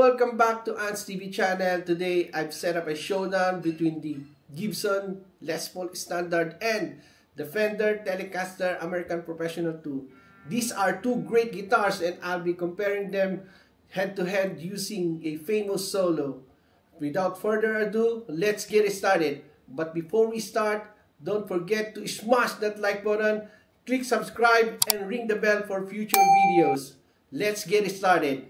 welcome back to Ants TV channel. Today, I've set up a showdown between the Gibson Les Paul Standard and the Fender Telecaster American Professional 2. These are two great guitars and I'll be comparing them head to head using a famous solo. Without further ado, let's get started. But before we start, don't forget to smash that like button, click subscribe, and ring the bell for future videos. Let's get started.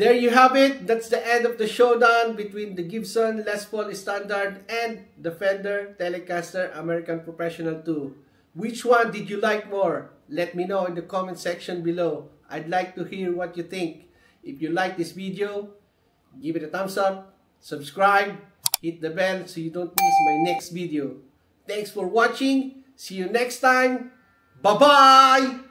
There you have it. That's the end of the showdown between the Gibson Les Paul Standard and the Fender Telecaster American Professional 2. Which one did you like more? Let me know in the comment section below. I'd like to hear what you think. If you like this video, give it a thumbs up, subscribe, hit the bell so you don't miss my next video. Thanks for watching. See you next time. Bye-bye!